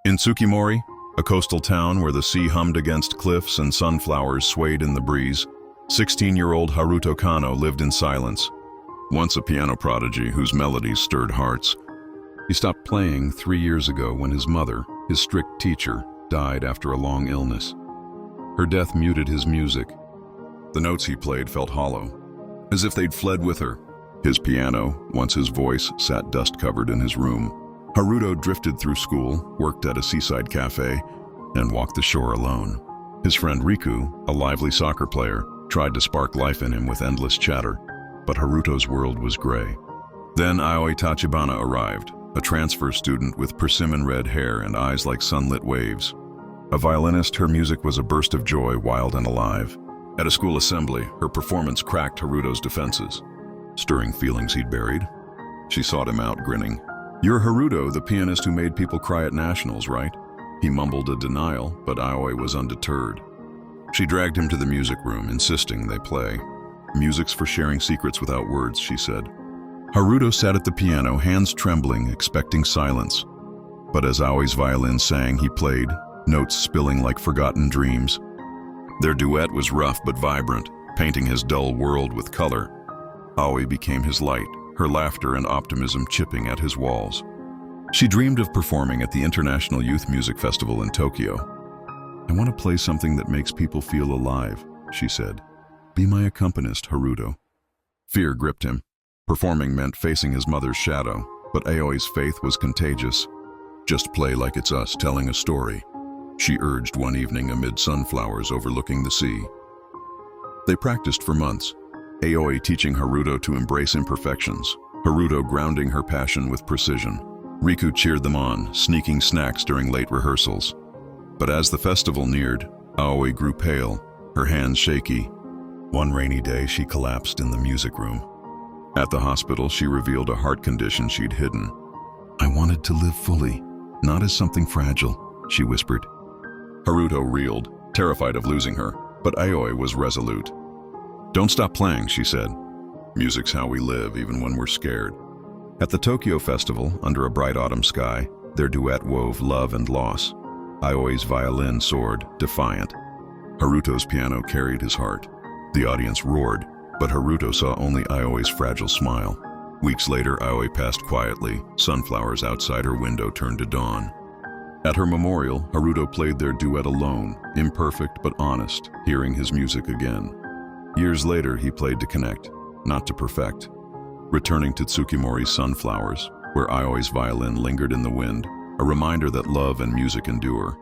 In Tsukimori, a coastal town where the sea hummed against cliffs and sunflowers swayed in the breeze, 16-year-old Haruto Kanno lived in silence. Once a piano prodigy whose melodies stirred hearts, he stopped playing 3 years ago when his mother, his strict teacher, died after a long illness. Her death muted his music. The notes he played felt hollow, as if they'd fled with her. His piano, once his voice, sat dust-covered in his room. Haruto drifted through school, worked at a seaside cafe, and walked the shore alone. His friend Riku, a lively soccer player, tried to spark life in him with endless chatter, but Haruto's world was gray. Then Aoi Tachibana arrived, a transfer student with persimmon red hair and eyes like sunlit waves. A violinist, her music was a burst of joy, wild and alive. At a school assembly, her performance cracked Haruto's defenses, stirring feelings he'd buried. She sought him out, grinning. "You're Haruto, the pianist who made people cry at nationals, right?" He mumbled a denial, but Aoi was undeterred. She dragged him to the music room, insisting they play. "Music's for sharing secrets without words," she said. Haruto sat at the piano, hands trembling, expecting silence. But as Aoi's violin sang, he played, notes spilling like forgotten dreams. Their duet was rough but vibrant, painting his dull world with color. Aoi became his light, her laughter and optimism chipping at his walls. She dreamed of performing at the International Youth Music Festival in Tokyo. "I want to play something that makes people feel alive," she said. "Be my accompanist, Haruto." Fear gripped him. Performing meant facing his mother's shadow, but Aoi's faith was contagious. "Just play like it's us telling a story," she urged one evening amid sunflowers overlooking the sea. They practiced for months, Aoi teaching Haruto to embrace imperfections, Haruto grounding her passion with precision. Riku cheered them on, sneaking snacks during late rehearsals. But as the festival neared, Aoi grew pale, her hands shaky. One rainy day, she collapsed in the music room. At the hospital, she revealed a heart condition she'd hidden. "I wanted to live fully, not as something fragile," she whispered. Haruto reeled, terrified of losing her, but Aoi was resolute. "Don't stop playing," she said. "Music's how we live, even when we're scared." At the Tokyo Festival, under a bright autumn sky, their duet wove love and loss. Aoi's violin soared, defiant. Haruto's piano carried his heart. The audience roared, but Haruto saw only Aoi's fragile smile. Weeks later, Aoi passed quietly, sunflowers outside her window turned to dawn. At her memorial, Haruto played their duet alone, imperfect but honest, hearing his music again. Years later, he played to connect, not to perfect. Returning to Tsukimori's sunflowers, where Aoi's violin lingered in the wind, a reminder that love and music endure.